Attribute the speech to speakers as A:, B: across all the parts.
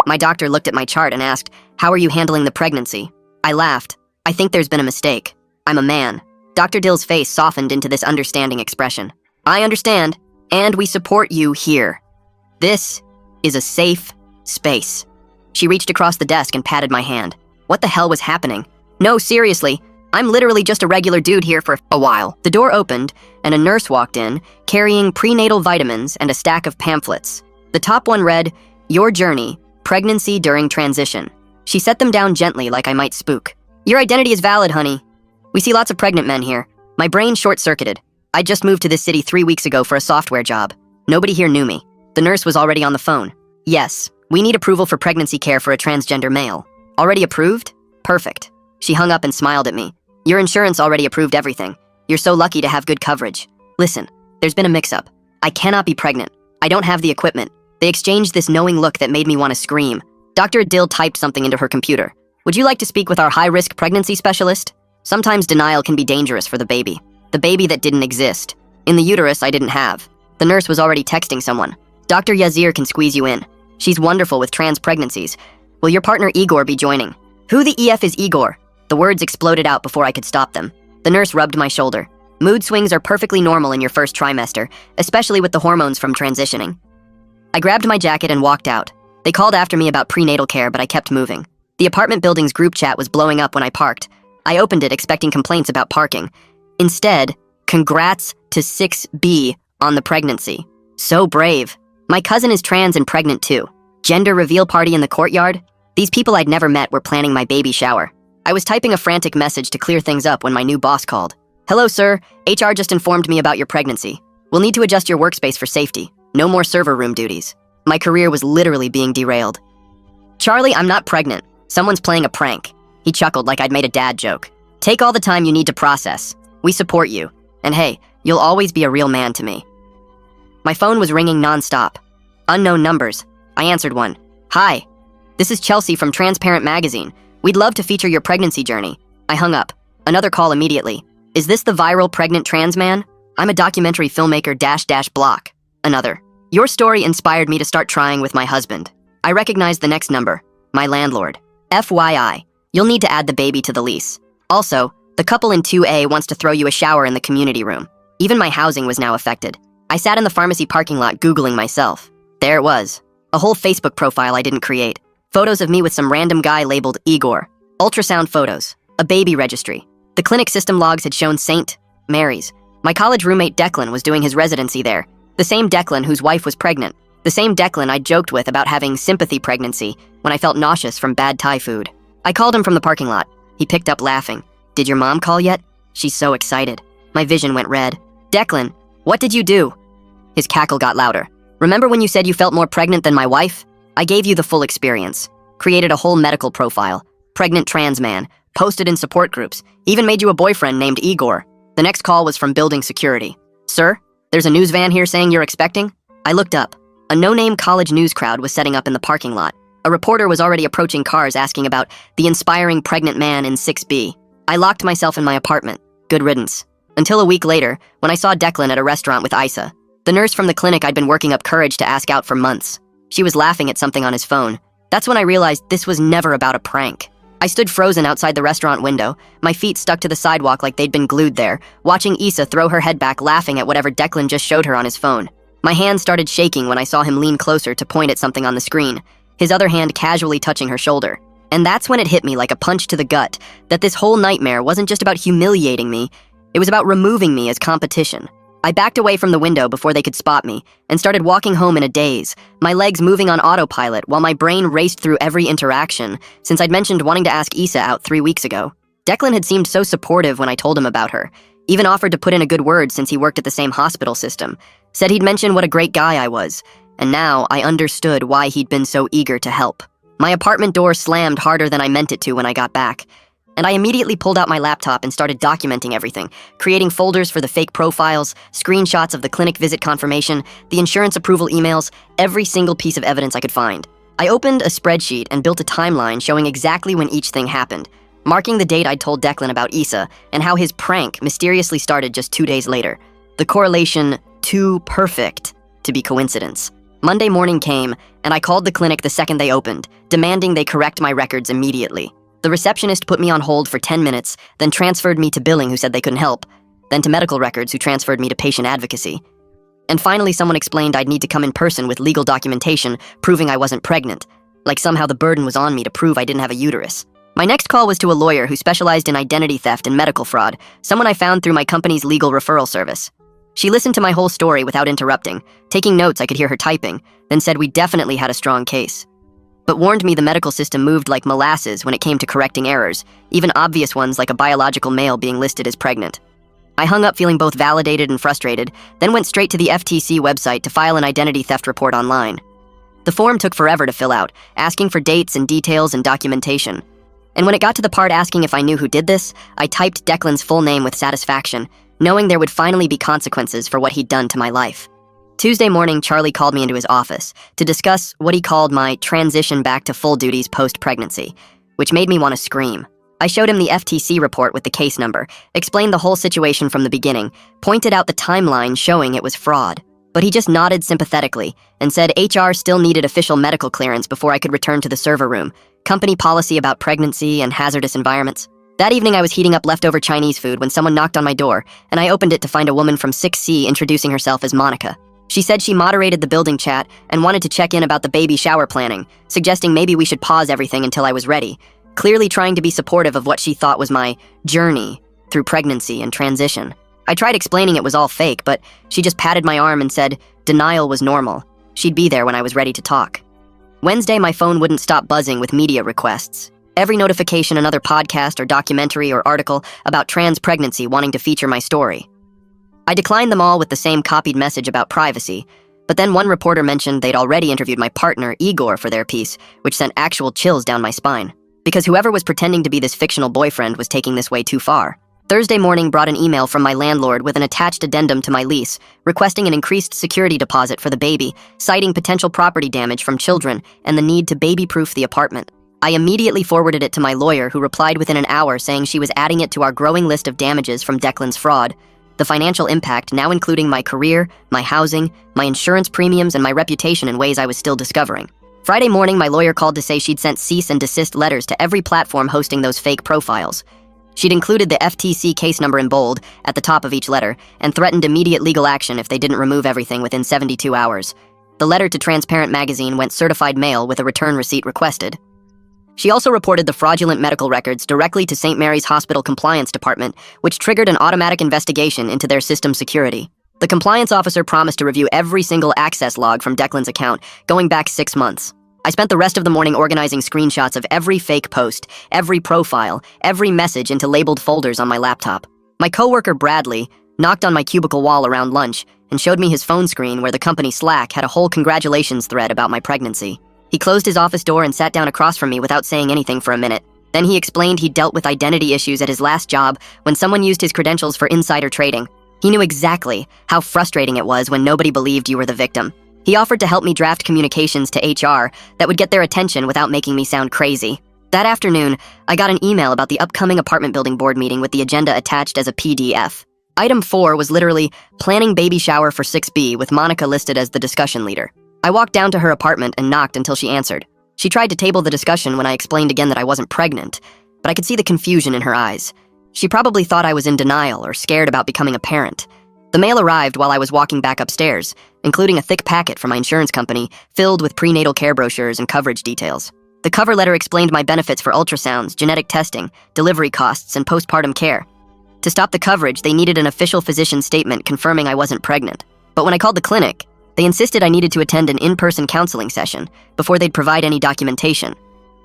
A: My doctor looked at my chart and asked, "How are you handling the pregnancy?" I laughed. "I think there's been a mistake. I'm a man." Dr. Dill's face softened into this understanding expression. "I understand, and we support you here. This is a safe space." She reached across the desk and patted my hand. What the hell was happening? "No, seriously. I'm literally just a regular dude here for a while." The door opened, and a nurse walked in, carrying prenatal vitamins and a stack of pamphlets. The top one read, "Your Journey, Pregnancy During Transition." She set them down gently like I might spook. "Your identity is valid, honey. We see lots of pregnant men here." My brain short-circuited. I just moved to this city 3 weeks ago for a software job. Nobody here knew me. The nurse was already on the phone. "Yes, we need approval for pregnancy care for a transgender male." "Already approved? Perfect." She hung up and smiled at me. "Your insurance already approved everything. You're so lucky to have good coverage. Listen, there's been a mix-up. I cannot be pregnant. I don't have the equipment." They exchanged this knowing look that made me want to scream. Dr. Dill typed something into her computer. "Would you like to speak with our high-risk pregnancy specialist? Sometimes denial can be dangerous for the baby that didn't exist. In the uterus I didn't have." The nurse was already texting someone. "Dr. Yazir can squeeze you in. She's wonderful with trans pregnancies. Will your partner Igor be joining?" "Who the EF is Igor?" The words exploded out before I could stop them. The nurse rubbed my shoulder. "Mood swings are perfectly normal in your first trimester, especially with the hormones from transitioning." I grabbed my jacket and walked out. They called after me about prenatal care, but I kept moving. The apartment building's group chat was blowing up when I parked. I opened it expecting complaints about parking. Instead, "Congrats to 6B on the pregnancy. So brave. My cousin is trans and pregnant too. Gender reveal party in the courtyard." These people I'd never met were planning my baby shower. I was typing a frantic message to clear things up when my new boss called. "Hello, sir. HR just informed me about your pregnancy. We'll need to adjust your workspace for safety. No more server room duties." My career was literally being derailed. "Charlie, I'm not pregnant. Someone's playing a prank." He chuckled like I'd made a dad joke. "Take all the time you need to process. We support you. And hey, you'll always be a real man to me." My phone was ringing nonstop. Unknown numbers. I answered one. "Hi. This is Chelsea from Transparent Magazine. We'd love to feature your pregnancy journey." I hung up. Another call immediately. "Is this the viral pregnant trans man? I'm a documentary filmmaker -- block." Another. "Your story inspired me to start trying with my husband." I recognized the next number. My landlord. "FYI, you'll need to add the baby to the lease. Also, the couple in 2A wants to throw you a shower in the community room." Even my housing was now affected. I sat in the pharmacy parking lot Googling myself. There it was. A whole Facebook profile I didn't create. Photos of me with some random guy labeled Igor. Ultrasound photos. A baby registry. The clinic system logs had shown St. Mary's. My college roommate Declan was doing his residency there. The same Declan whose wife was pregnant. The same Declan I joked with about having sympathy pregnancy when I felt nauseous from bad Thai food. I called him from the parking lot. He picked up laughing. "Did your mom call yet?" She's so excited. My vision went red. "Declan, what did you do?" His cackle got louder. "Remember when you said you felt more pregnant than my wife? I gave you the full experience. Created a whole medical profile. Pregnant trans man. Posted in support groups. Even made you a boyfriend named Igor." The next call was from building security. "Sir, there's a news van here saying you're expecting?" I looked up. A no-name college news crowd was setting up in the parking lot. A reporter was already approaching cars asking about the inspiring pregnant man in 6B. I locked myself in my apartment. Good riddance. Until a week later, when I saw Declan at a restaurant with Isa, the nurse from the clinic I'd been working up courage to ask out for months. She was laughing at something on his phone. That's when I realized this was never about a prank. I stood frozen outside the restaurant window, my feet stuck to the sidewalk like they'd been glued there, watching Isa throw her head back laughing at whatever Declan just showed her on his phone. My hand started shaking when I saw him lean closer to point at something on the screen, his other hand casually touching her shoulder. And that's when it hit me like a punch to the gut, that this whole nightmare wasn't just about humiliating me, it was about removing me as competition. I backed away from the window before they could spot me and started walking home in a daze, my legs moving on autopilot while my brain raced through every interaction since I'd mentioned wanting to ask Isa out 3 weeks ago. Declan had seemed so supportive when I told him about her, even offered to put in a good word since he worked at the same hospital system, said he'd mention what a great guy I was, and now I understood why he'd been so eager to help. My apartment door slammed harder than I meant it to when I got back, and I immediately pulled out my laptop and started documenting everything, creating folders for the fake profiles, screenshots of the clinic visit confirmation, the insurance approval emails, every single piece of evidence I could find. I opened a spreadsheet and built a timeline showing exactly when each thing happened, marking the date I'd told Declan about Isa and how his prank mysteriously started just 2 days later. The correlation too perfect to be coincidence. Monday morning came, and I called the clinic the second they opened, demanding they correct my records immediately. The receptionist put me on hold for 10 minutes, then transferred me to billing, who said they couldn't help, then to medical records, who transferred me to patient advocacy. And finally, someone explained I'd need to come in person with legal documentation proving I wasn't pregnant, like somehow the burden was on me to prove I didn't have a uterus. My next call was to a lawyer who specialized in identity theft and medical fraud, someone I found through my company's legal referral service. She listened to my whole story without interrupting, taking notes. I could hear her typing, then said we definitely had a strong case, but warned me the medical system moved like molasses when it came to correcting errors, even obvious ones like a biological male being listed as pregnant. I hung up feeling both validated and frustrated, then went straight to the FTC website to file an identity theft report online. The form took forever to fill out, asking for dates and details and documentation. And when it got to the part asking if I knew who did this, I typed Declan's full name with satisfaction, knowing there would finally be consequences for what he'd done to my life. Tuesday morning, Charlie called me into his office to discuss what he called my transition back to full duties post-pregnancy, which made me want to scream. I showed him the FTC report with the case number, explained the whole situation from the beginning, pointed out the timeline showing it was fraud. But he just nodded sympathetically and said HR still needed official medical clearance before I could return to the server room, company policy about pregnancy and hazardous environments. That evening, I was heating up leftover Chinese food when someone knocked on my door, and I opened it to find a woman from 6C introducing herself as Monica. She said she moderated the building chat and wanted to check in about the baby shower planning, suggesting maybe we should pause everything until I was ready, clearly trying to be supportive of what she thought was my journey through pregnancy and transition. I tried explaining it was all fake, but she just patted my arm and said denial was normal. She'd be there when I was ready to talk. Wednesday, my phone wouldn't stop buzzing with media requests. Every notification, another podcast or documentary or article about trans pregnancy wanting to feature my story. I declined them all with the same copied message about privacy, but then one reporter mentioned they'd already interviewed my partner, Igor, for their piece, which sent actual chills down my spine, because whoever was pretending to be this fictional boyfriend was taking this way too far. Thursday morning brought an email from my landlord with an attached addendum to my lease, requesting an increased security deposit for the baby, citing potential property damage from children and the need to baby-proof the apartment. I immediately forwarded it to my lawyer, who replied within an hour saying she was adding it to our growing list of damages from Declan's fraud, the financial impact now including my career, my housing, my insurance premiums, and my reputation in ways I was still discovering. Friday morning, my lawyer called to say she'd sent cease and desist letters to every platform hosting those fake profiles. She'd included the FTC case number in bold at the top of each letter and threatened immediate legal action if they didn't remove everything within 72 hours. The letter to Transparent Magazine went certified mail with a return receipt requested. She also reported the fraudulent medical records directly to St. Mary's Hospital Compliance Department, which triggered an automatic investigation into their system security. The compliance officer promised to review every single access log from Declan's account, going back 6 months. I spent the rest of the morning organizing screenshots of every fake post, every profile, every message into labeled folders on my laptop. My coworker, Bradley, knocked on my cubicle wall around lunch and showed me his phone screen where the company Slack had a whole congratulations thread about my pregnancy. He closed his office door and sat down across from me without saying anything for a minute. Then he explained he'd dealt with identity issues at his last job when someone used his credentials for insider trading. He knew exactly how frustrating it was when nobody believed you were the victim. He offered to help me draft communications to HR that would get their attention without making me sound crazy. That afternoon, I got an email about the upcoming apartment building board meeting with the agenda attached as a PDF. Item 4 was literally planning baby shower for 6B with Monica listed as the discussion leader. I walked down to her apartment and knocked until she answered. She tried to table the discussion when I explained again that I wasn't pregnant, but I could see the confusion in her eyes. She probably thought I was in denial or scared about becoming a parent. The mail arrived while I was walking back upstairs, including a thick packet from my insurance company filled with prenatal care brochures and coverage details. The cover letter explained my benefits for ultrasounds, genetic testing, delivery costs, and postpartum care. To stop the coverage, they needed an official physician statement confirming I wasn't pregnant. But when I called the clinic, they insisted I needed to attend an in-person counseling session before they'd provide any documentation.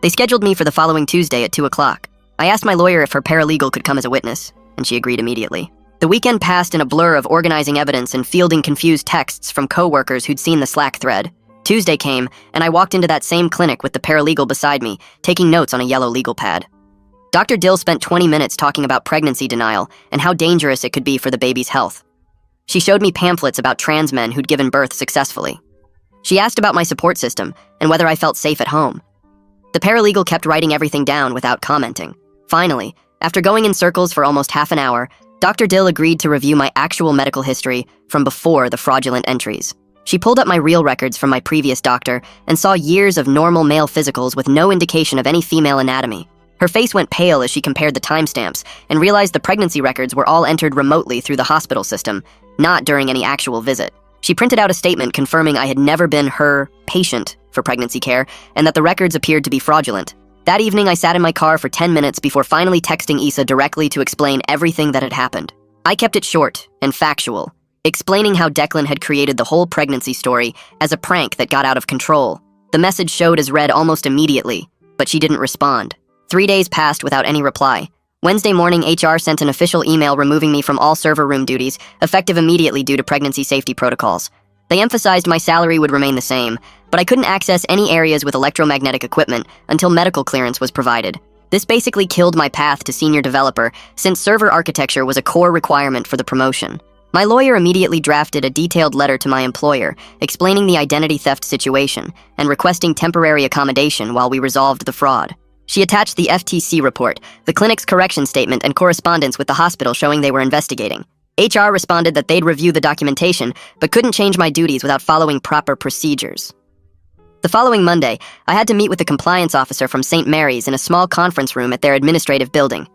A: They scheduled me for the following Tuesday at 2 o'clock. I asked my lawyer if her paralegal could come as a witness, and she agreed immediately. The weekend passed in a blur of organizing evidence and fielding confused texts from coworkers who'd seen the Slack thread. Tuesday came, and I walked into that same clinic with the paralegal beside me, taking notes on a yellow legal pad. Dr. Dill spent 20 minutes talking about pregnancy denial and how dangerous it could be for the baby's health. She showed me pamphlets about trans men who'd given birth successfully. She asked about my support system and whether I felt safe at home. The paralegal kept writing everything down without commenting. Finally, after going in circles for almost half an hour, Dr. Dill agreed to review my actual medical history from before the fraudulent entries. She pulled up my real records from my previous doctor and saw years of normal male physicals with no indication of any female anatomy. Her face went pale as she compared the timestamps and realized the pregnancy records were all entered remotely through the hospital system, not during any actual visit. She printed out a statement confirming I had never been her patient for pregnancy care and that the records appeared to be fraudulent. That evening, I sat in my car for 10 minutes before finally texting Issa directly to explain everything that had happened. I kept it short and factual, explaining how Declan had created the whole pregnancy story as a prank that got out of control. The message showed as read almost immediately, but she didn't respond. 3 days passed without any reply. Wednesday morning, HR sent an official email removing me from all server room duties, effective immediately due to pregnancy safety protocols. They emphasized my salary would remain the same, but I couldn't access any areas with electromagnetic equipment until medical clearance was provided. This basically killed my path to senior developer, since server architecture was a core requirement for the promotion. My lawyer immediately drafted a detailed letter to my employer, explaining the identity theft situation and requesting temporary accommodation while we resolved the fraud. She attached the FTC report, the clinic's correction statement, and correspondence with the hospital showing they were investigating. HR responded that they'd review the documentation, but couldn't change my duties without following proper procedures. The following Monday, I had to meet with the compliance officer from St. Mary's in a small conference room at their administrative building.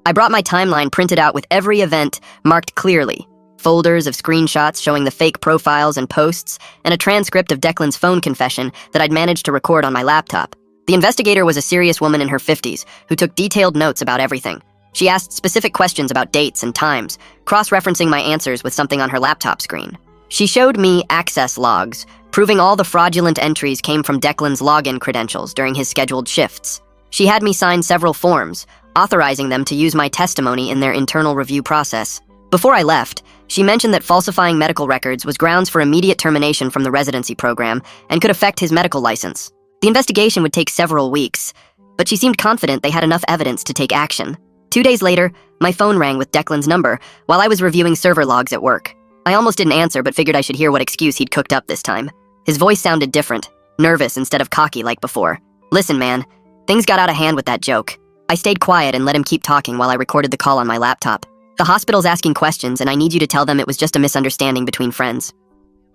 A: I brought my timeline printed out with every event marked clearly, folders of screenshots showing the fake profiles and posts, and a transcript of Declan's phone confession that I'd managed to record on my laptop. The investigator was a serious woman in her 50s who took detailed notes about everything. She asked specific questions about dates and times, cross-referencing my answers with something on her laptop screen. She showed me access logs, proving all the fraudulent entries came from Declan's login credentials during his scheduled shifts. She had me sign several forms, authorizing them to use my testimony in their internal review process. Before I left, she mentioned that falsifying medical records was grounds for immediate termination from the residency program and could affect his medical license. The investigation would take several weeks, but she seemed confident they had enough evidence to take action. 2 days later, my phone rang with Declan's number while I was reviewing server logs at work. I almost didn't answer, but figured I should hear what excuse he'd cooked up this time. His voice sounded different, nervous instead of cocky like before. "Listen, man, things got out of hand with that joke." I stayed quiet and let him keep talking while I recorded the call on my laptop. "The hospital's asking questions, and I need you to tell them it was just a misunderstanding between friends."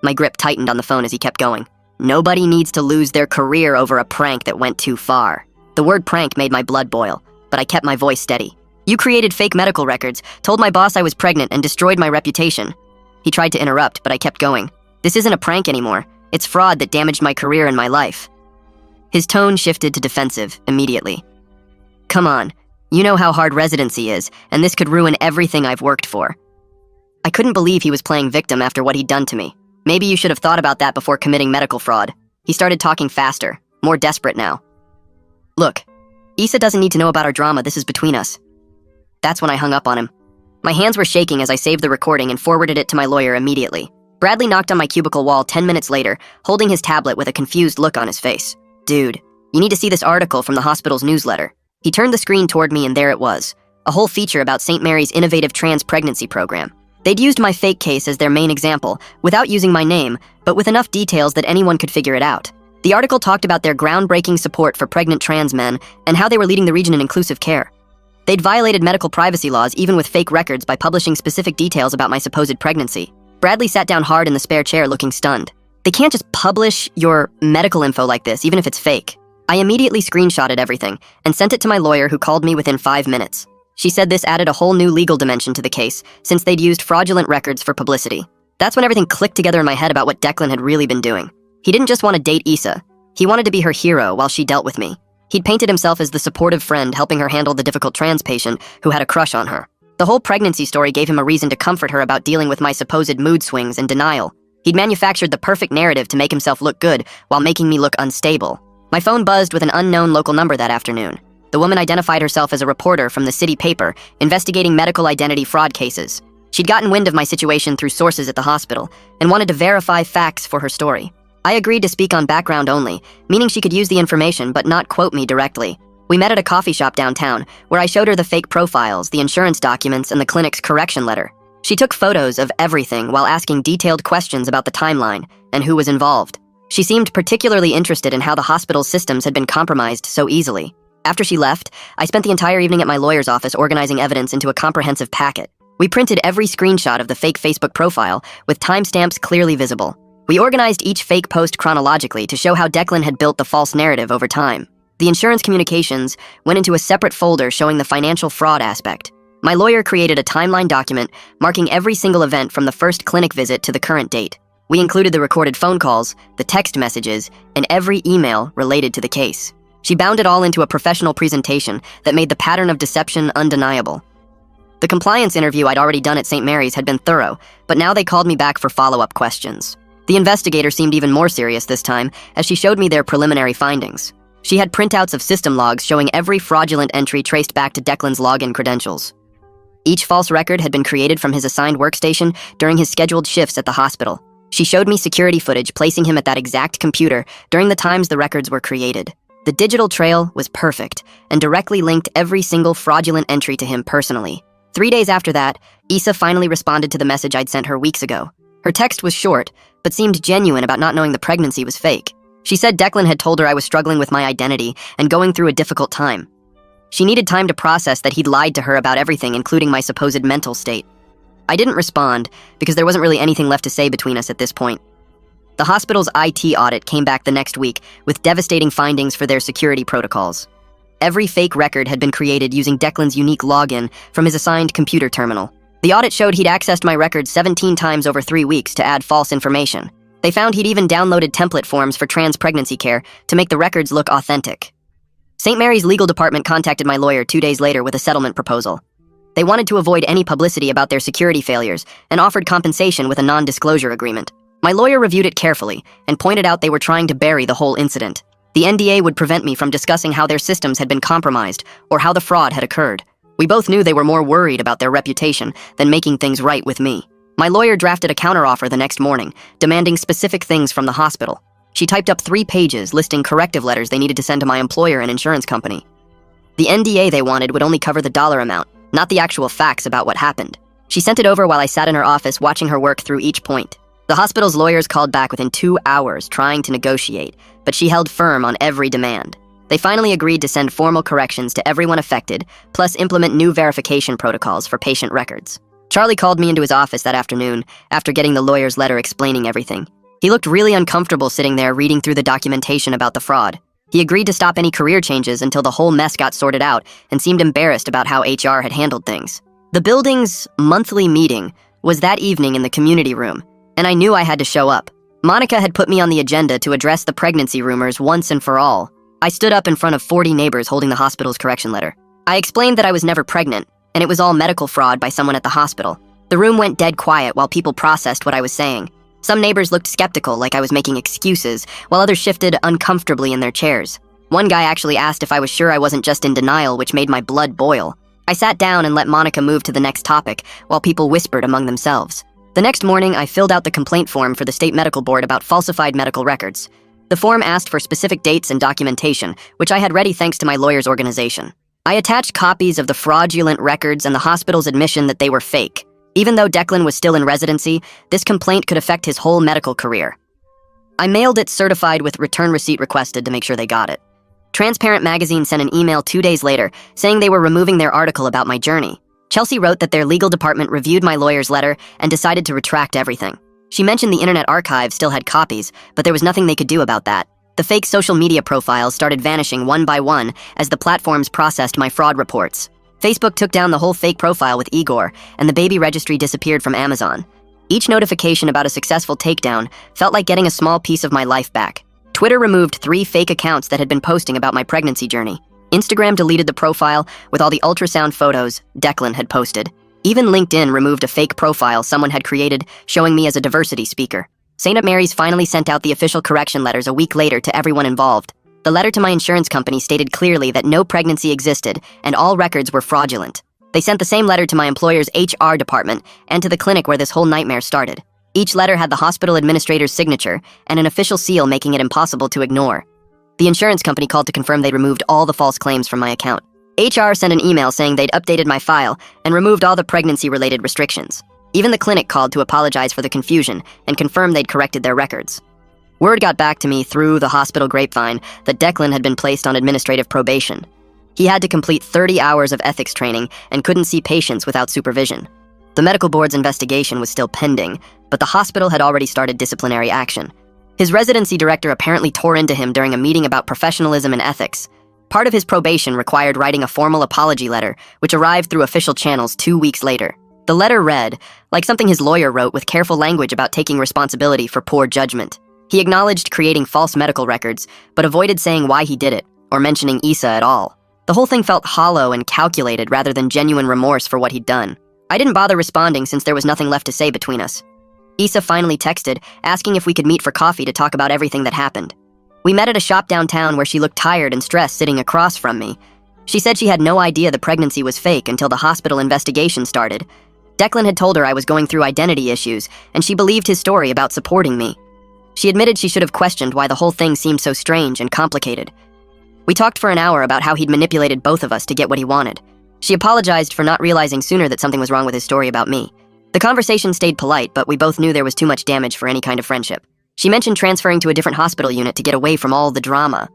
A: My grip tightened on the phone as he kept going. "Nobody needs to lose their career over a prank that went too far." The word prank made my blood boil, but I kept my voice steady. "You created fake medical records, told my boss I was pregnant, and destroyed my reputation." He tried to interrupt, but I kept going. "This isn't a prank anymore. It's fraud that damaged my career and my life." His tone shifted to defensive immediately. "Come on, you know how hard residency is, and this could ruin everything I've worked for." I couldn't believe he was playing victim after what he'd done to me. "Maybe you should have thought about that before committing medical fraud." He started talking faster, more desperate now. "Look, Issa doesn't need to know about our drama. This is between us." That's when I hung up on him. My hands were shaking as I saved the recording and forwarded it to my lawyer immediately. Bradley knocked on my cubicle wall 10 minutes later, holding his tablet with a confused look on his face. "Dude, you need to see this article from the hospital's newsletter." He turned the screen toward me and there it was, a whole feature about St. Mary's innovative trans pregnancy program. They'd used my fake case as their main example, without using my name, but with enough details that anyone could figure it out. The article talked about their groundbreaking support for pregnant trans men and how they were leading the region in inclusive care. They'd violated medical privacy laws even with fake records by publishing specific details about my supposed pregnancy. Bradley sat down hard in the spare chair looking stunned. "They can't just publish your medical info like this, even if it's fake." I immediately screenshotted everything and sent it to my lawyer, who called me within 5 minutes. She said this added a whole new legal dimension to the case, since they'd used fraudulent records for publicity. That's when everything clicked together in my head about what Declan had really been doing. He didn't just want to date Issa. He wanted to be her hero while she dealt with me. He'd painted himself as the supportive friend helping her handle the difficult trans patient who had a crush on her. The whole pregnancy story gave him a reason to comfort her about dealing with my supposed mood swings and denial. He'd manufactured the perfect narrative to make himself look good while making me look unstable. My phone buzzed with an unknown local number that afternoon. The woman identified herself as a reporter from the city paper, investigating medical identity fraud cases. She'd gotten wind of my situation through sources at the hospital and wanted to verify facts for her story. I agreed to speak on background only, meaning she could use the information but not quote me directly. We met at a coffee shop downtown, where I showed her the fake profiles, the insurance documents, and the clinic's correction letter. She took photos of everything while asking detailed questions about the timeline and who was involved. She seemed particularly interested in how the hospital's systems had been compromised so easily. After she left, I spent the entire evening at my lawyer's office organizing evidence into a comprehensive packet. We printed every screenshot of the fake Facebook profile with timestamps clearly visible. We organized each fake post chronologically to show how Declan had built the false narrative over time. The insurance communications went into a separate folder showing the financial fraud aspect. My lawyer created a timeline document marking every single event from the first clinic visit to the current date. We included the recorded phone calls, the text messages, and every email related to the case. She bound it all into a professional presentation that made the pattern of deception undeniable. The compliance interview I'd already done at St. Mary's had been thorough, but now they called me back for follow-up questions. The investigator seemed even more serious this time, as she showed me their preliminary findings. She had printouts of system logs showing every fraudulent entry traced back to Declan's login credentials. Each false record had been created from his assigned workstation during his scheduled shifts at the hospital. She showed me security footage placing him at that exact computer during the times the records were created. The digital trail was perfect and directly linked every single fraudulent entry to him personally. 3 days after that, Issa finally responded to the message I'd sent her weeks ago. Her text was short, but seemed genuine about not knowing the pregnancy was fake. She said Declan had told her I was struggling with my identity and going through a difficult time. She needed time to process that he'd lied to her about everything, including my supposed mental state. I didn't respond because there wasn't really anything left to say between us at this point. The hospital's IT audit came back the next week with devastating findings for their security protocols. Every fake record had been created using Declan's unique login from his assigned computer terminal. The audit showed he'd accessed my records 17 times over 3 weeks to add false information. They found he'd even downloaded template forms for trans pregnancy care to make the records look authentic. St. Mary's legal department contacted my lawyer 2 days later with a settlement proposal. They wanted to avoid any publicity about their security failures and offered compensation with a non-disclosure agreement. My lawyer reviewed it carefully and pointed out they were trying to bury the whole incident. The NDA would prevent me from discussing how their systems had been compromised or how the fraud had occurred. We both knew they were more worried about their reputation than making things right with me. My lawyer drafted a counteroffer the next morning, demanding specific things from the hospital. She typed up 3 pages listing corrective letters they needed to send to my employer and insurance company. The NDA they wanted would only cover the dollar amount, not the actual facts about what happened. She sent it over while I sat in her office watching her work through each point. The hospital's lawyers called back within 2 hours trying to negotiate, but she held firm on every demand. They finally agreed to send formal corrections to everyone affected, plus implement new verification protocols for patient records. Charlie called me into his office that afternoon after getting the lawyer's letter explaining everything. He looked really uncomfortable sitting there reading through the documentation about the fraud. He agreed to stop any career changes until the whole mess got sorted out and seemed embarrassed about how HR had handled things. The building's monthly meeting was that evening in the community room, and I knew I had to show up. Monica had put me on the agenda to address the pregnancy rumors once and for all. I stood up in front of 40 neighbors holding the hospital's correction letter. I explained that I was never pregnant, and it was all medical fraud by someone at the hospital. The room went dead quiet while people processed what I was saying. Some neighbors looked skeptical, like I was making excuses, while others shifted uncomfortably in their chairs. One guy actually asked if I was sure I wasn't just in denial, which made my blood boil. I sat down and let Monica move to the next topic, while people whispered among themselves. The next morning, I filled out the complaint form for the state medical board about falsified medical records. The form asked for specific dates and documentation, which I had ready thanks to my lawyer's organization. I attached copies of the fraudulent records and the hospital's admission that they were fake. Even though Declan was still in residency, this complaint could affect his whole medical career. I mailed it certified with return receipt requested to make sure they got it. Transparent Magazine sent an email 2 days later saying they were removing their article about my journey. Chelsea wrote that their legal department reviewed my lawyer's letter and decided to retract everything. She mentioned the Internet Archive still had copies, but there was nothing they could do about that. The fake social media profiles started vanishing one by one as the platforms processed my fraud reports. Facebook took down the whole fake profile with Igor, and the baby registry disappeared from Amazon. Each notification about a successful takedown felt like getting a small piece of my life back. Twitter removed 3 fake accounts that had been posting about my pregnancy journey. Instagram deleted the profile with all the ultrasound photos Declan had posted. Even LinkedIn removed a fake profile someone had created showing me as a diversity speaker. St. Mary's finally sent out the official correction letters a week later to everyone involved. The letter to my insurance company stated clearly that no pregnancy existed and all records were fraudulent. They sent the same letter to my employer's HR department and to the clinic where this whole nightmare started. Each letter had the hospital administrator's signature and an official seal making it impossible to ignore. The insurance company called to confirm they'd removed all the false claims from my account. HR sent an email saying they'd updated my file and removed all the pregnancy-related restrictions. Even the clinic called to apologize for the confusion and confirm they'd corrected their records. Word got back to me through the hospital grapevine that Declan had been placed on administrative probation. He had to complete 30 hours of ethics training and couldn't see patients without supervision. The medical board's investigation was still pending, but the hospital had already started disciplinary action. His residency director apparently tore into him during a meeting about professionalism and ethics. Part of his probation required writing a formal apology letter, which arrived through official channels 2 weeks later. The letter read, like something his lawyer wrote with careful language about taking responsibility for poor judgment. He acknowledged creating false medical records, but avoided saying why he did it, or mentioning Issa at all. The whole thing felt hollow and calculated rather than genuine remorse for what he'd done. I didn't bother responding since there was nothing left to say between us. Issa finally texted, asking if we could meet for coffee to talk about everything that happened. We met at a shop downtown where she looked tired and stressed sitting across from me. She said she had no idea the pregnancy was fake until the hospital investigation started. Declan had told her I was going through identity issues, and she believed his story about supporting me. She admitted she should have questioned why the whole thing seemed so strange and complicated. We talked for an hour about how he'd manipulated both of us to get what he wanted. She apologized for not realizing sooner that something was wrong with his story about me. The conversation stayed polite, but we both knew there was too much damage for any kind of friendship. She mentioned transferring to a different hospital unit to get away from all the drama.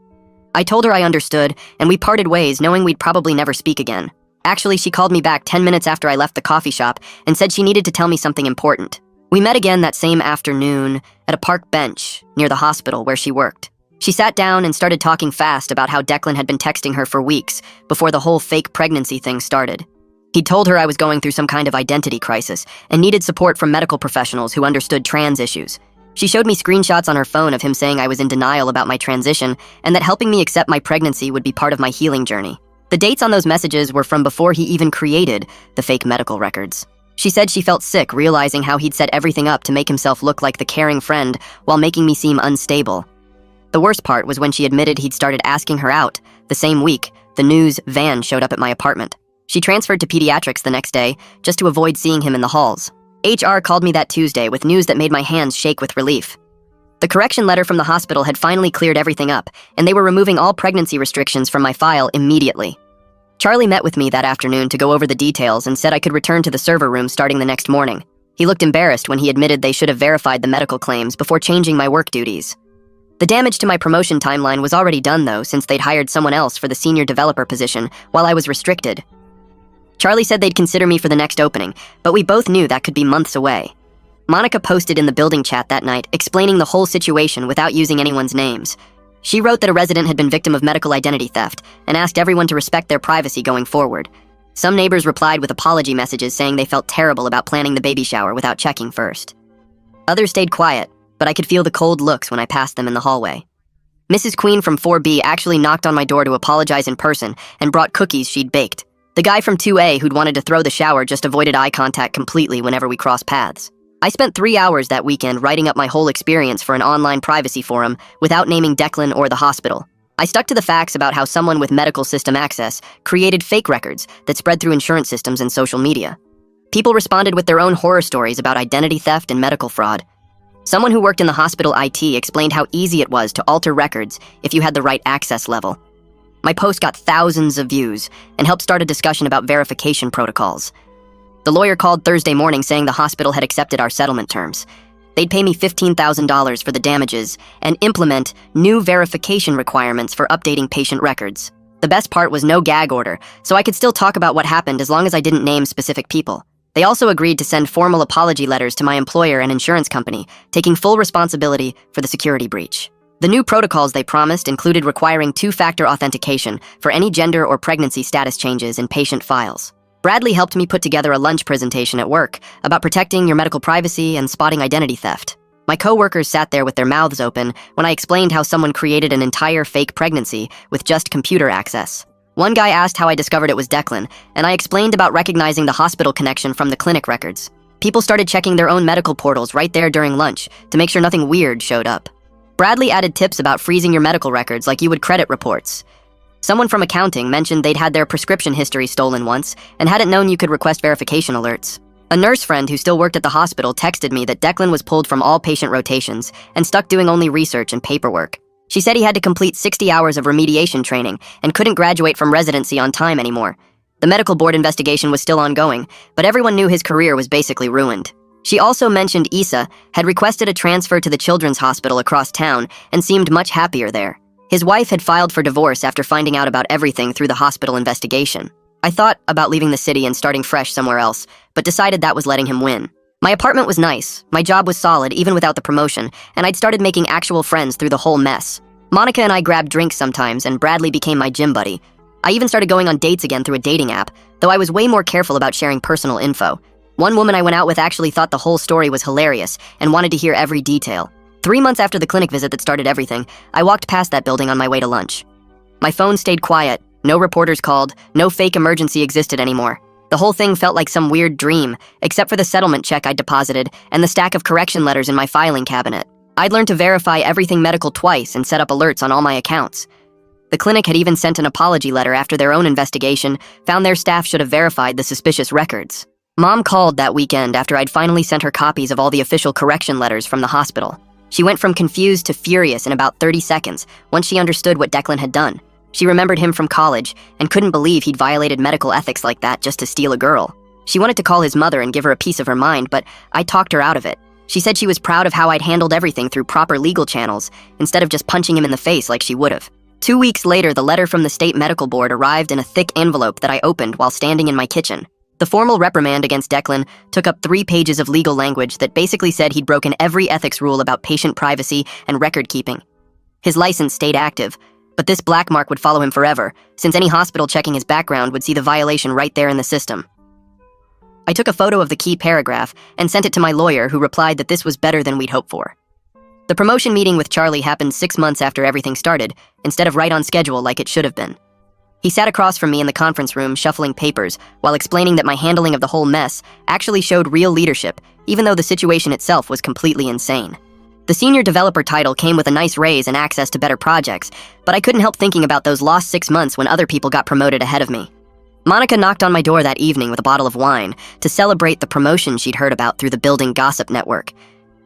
A: I told her I understood, and we parted ways knowing we'd probably never speak again. Actually, she called me back 10 minutes after I left the coffee shop and said she needed to tell me something important. We met again that same afternoon at a park bench near the hospital where she worked. She sat down and started talking fast about how Declan had been texting her for weeks before the whole fake pregnancy thing started. He'd told her I was going through some kind of identity crisis and needed support from medical professionals who understood trans issues. She showed me screenshots on her phone of him saying I was in denial about my transition and that helping me accept my pregnancy would be part of my healing journey. The dates on those messages were from before he even created the fake medical records. She said she felt sick realizing how he'd set everything up to make himself look like the caring friend while making me seem unstable. The worst part was when she admitted he'd started asking her out. The same week, the news van showed up at my apartment. She transferred to pediatrics the next day just to avoid seeing him in the halls. HR called me that Tuesday with news that made my hands shake with relief. The correction letter from the hospital had finally cleared everything up, and they were removing all pregnancy restrictions from my file immediately. Charlie met with me that afternoon to go over the details and said I could return to the server room starting the next morning. He looked embarrassed when he admitted they should have verified the medical claims before changing my work duties. The damage to my promotion timeline was already done, though, since they'd hired someone else for the senior developer position while I was restricted. Charlie said they'd consider me for the next opening, but we both knew that could be months away. Monica posted in the building chat that night, explaining the whole situation without using anyone's names. She wrote that a resident had been victim of medical identity theft and asked everyone to respect their privacy going forward. Some neighbors replied with apology messages saying they felt terrible about planning the baby shower without checking first. Others stayed quiet, but I could feel the cold looks when I passed them in the hallway. Mrs. Queen from 4B actually knocked on my door to apologize in person and brought cookies she'd baked. The guy from 2A who'd wanted to throw the shower just avoided eye contact completely whenever we crossed paths. I spent 3 hours that weekend writing up my whole experience for an online privacy forum without naming Declan or the hospital. I stuck to the facts about how someone with medical system access created fake records that spread through insurance systems and social media. People responded with their own horror stories about identity theft and medical fraud. Someone who worked in the hospital IT explained how easy it was to alter records if you had the right access level. My post got thousands of views and helped start a discussion about verification protocols. The lawyer called Thursday morning saying the hospital had accepted our settlement terms. They'd pay me $15,000 for the damages and implement new verification requirements for updating patient records. The best part was no gag order, so I could still talk about what happened as long as I didn't name specific people. They also agreed to send formal apology letters to my employer and insurance company, taking full responsibility for the security breach. The new protocols they promised included requiring two-factor authentication for any gender or pregnancy status changes in patient files. Bradley helped me put together a lunch presentation at work about protecting your medical privacy and spotting identity theft. My coworkers sat there with their mouths open when I explained how someone created an entire fake pregnancy with just computer access. One guy asked how I discovered it was Declan, and I explained about recognizing the hospital connection from the clinic records. People started checking their own medical portals right there during lunch to make sure nothing weird showed up. Bradley added tips about freezing your medical records like you would credit reports. Someone from accounting mentioned they'd had their prescription history stolen once and hadn't known you could request verification alerts. A nurse friend who still worked at the hospital texted me that Declan was pulled from all patient rotations and stuck doing only research and paperwork. She said he had to complete 60 hours of remediation training and couldn't graduate from residency on time anymore. The medical board investigation was still ongoing, but everyone knew his career was basically ruined. She also mentioned Issa had requested a transfer to the children's hospital across town and seemed much happier there. His wife had filed for divorce after finding out about everything through the hospital investigation. I thought about leaving the city and starting fresh somewhere else, but decided that was letting him win. My apartment was nice, my job was solid even without the promotion, and I'd started making actual friends through the whole mess. Monica and I grabbed drinks sometimes, and Bradley became my gym buddy. I even started going on dates again through a dating app, though I was way more careful about sharing personal info. One woman I went out with actually thought the whole story was hilarious and wanted to hear every detail. 3 months after the clinic visit that started everything, I walked past that building on my way to lunch. My phone stayed quiet, no reporters called, no fake emergency existed anymore. The whole thing felt like some weird dream, except for the settlement check I'd deposited and the stack of correction letters in my filing cabinet. I'd learned to verify everything medical twice and set up alerts on all my accounts. The clinic had even sent an apology letter after their own investigation found their staff should have verified the suspicious records. Mom called that weekend after I'd finally sent her copies of all the official correction letters from the hospital. She went from confused to furious in about 30 seconds once she understood what Declan had done. She remembered him from college and couldn't believe he'd violated medical ethics like that just to steal a girl. She wanted to call his mother and give her a piece of her mind, but I talked her out of it. She said she was proud of how I'd handled everything through proper legal channels instead of just punching him in the face like she would have. 2 weeks later, the letter from the state medical board arrived in a thick envelope that I opened while standing in my kitchen. The formal reprimand against Declan took up 3 pages of legal language that basically said he'd broken every ethics rule about patient privacy and record keeping. His license stayed active, but this black mark would follow him forever, since any hospital checking his background would see the violation right there in the system. I took a photo of the key paragraph and sent it to my lawyer, who replied that this was better than we'd hoped for. The promotion meeting with Charlie happened 6 months after everything started, instead of right on schedule like it should have been. He sat across from me in the conference room shuffling papers while explaining that my handling of the whole mess actually showed real leadership, even though the situation itself was completely insane. The senior developer title came with a nice raise and access to better projects, but I couldn't help thinking about those lost 6 months when other people got promoted ahead of me. Monica knocked on my door that evening with a bottle of wine to celebrate the promotion she'd heard about through the building gossip network.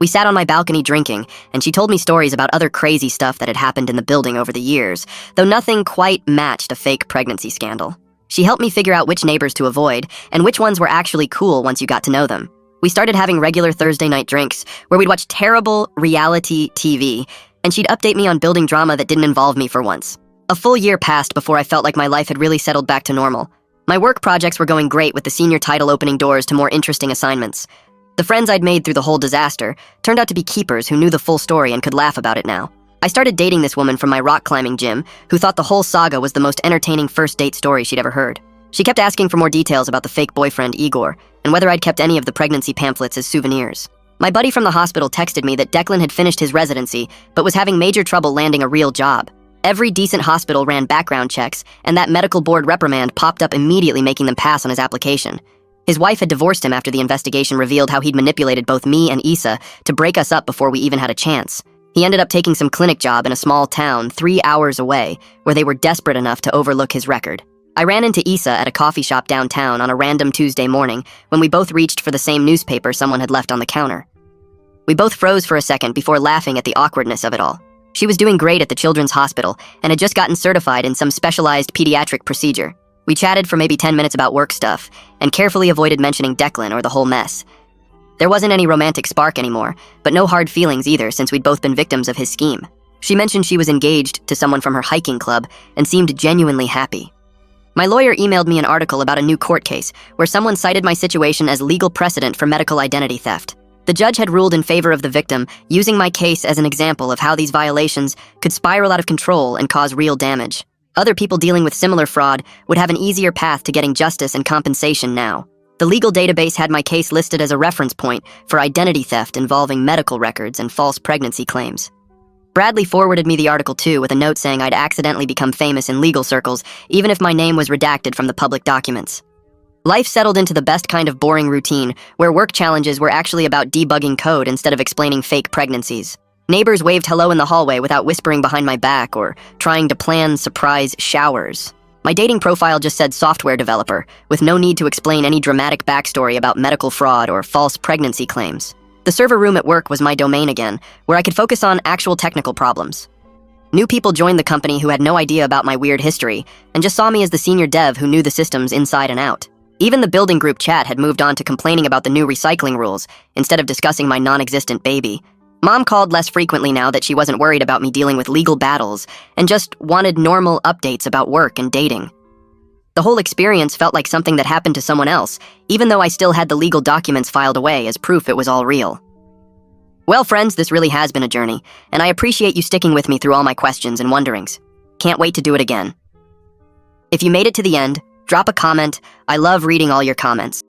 A: We sat on my balcony drinking, and she told me stories about other crazy stuff that had happened in the building over the years, though nothing quite matched a fake pregnancy scandal. She helped me figure out which neighbors to avoid and which ones were actually cool once you got to know them. We started having regular Thursday night drinks, where we'd watch terrible reality TV, and she'd update me on building drama that didn't involve me for once. A full year passed before I felt like my life had really settled back to normal. My work projects were going great, with the senior title opening doors to more interesting assignments. The friends I'd made through the whole disaster turned out to be keepers who knew the full story and could laugh about it now. I started dating this woman from my rock climbing gym, who thought the whole saga was the most entertaining first date story she'd ever heard. She kept asking for more details about the fake boyfriend, Igor, and whether I'd kept any of the pregnancy pamphlets as souvenirs. My buddy from the hospital texted me that Declan had finished his residency, but was having major trouble landing a real job. Every decent hospital ran background checks, and that medical board reprimand popped up immediately, making them pass on his application. His wife had divorced him after the investigation revealed how he'd manipulated both me and Issa to break us up before we even had a chance. He ended up taking some clinic job in a small town 3 hours away, where they were desperate enough to overlook his record. I ran into Issa at a coffee shop downtown on a random Tuesday morning when we both reached for the same newspaper someone had left on the counter. We both froze for a second before laughing at the awkwardness of it all. She was doing great at the children's hospital and had just gotten certified in some specialized pediatric procedure. We chatted for maybe 10 minutes about work stuff and carefully avoided mentioning Declan or the whole mess. There wasn't any romantic spark anymore, but no hard feelings either, since we'd both been victims of his scheme. She mentioned she was engaged to someone from her hiking club and seemed genuinely happy. My lawyer emailed me an article about a new court case where someone cited my situation as legal precedent for medical identity theft. The judge had ruled in favor of the victim, using my case as an example of how these violations could spiral out of control and cause real damage. Other people dealing with similar fraud would have an easier path to getting justice and compensation now. The legal database had my case listed as a reference point for identity theft involving medical records and false pregnancy claims. Bradley forwarded me the article too, with a note saying I'd accidentally become famous in legal circles, even if my name was redacted from the public documents. Life settled into the best kind of boring routine, where work challenges were actually about debugging code instead of explaining fake pregnancies. Neighbors waved hello in the hallway without whispering behind my back or trying to plan surprise showers. My dating profile just said software developer, with no need to explain any dramatic backstory about medical fraud or false pregnancy claims. The server room at work was my domain again, where I could focus on actual technical problems. New people joined the company who had no idea about my weird history and just saw me as the senior dev who knew the systems inside and out. Even the building group chat had moved on to complaining about the new recycling rules instead of discussing my non-existent baby. Mom called less frequently now that she wasn't worried about me dealing with legal battles and just wanted normal updates about work and dating. The whole experience felt like something that happened to someone else, even though I still had the legal documents filed away as proof it was all real. Well, friends, this really has been a journey, and I appreciate you sticking with me through all my questions and wonderings. Can't wait to do it again. If you made it to the end, drop a comment. I love reading all your comments.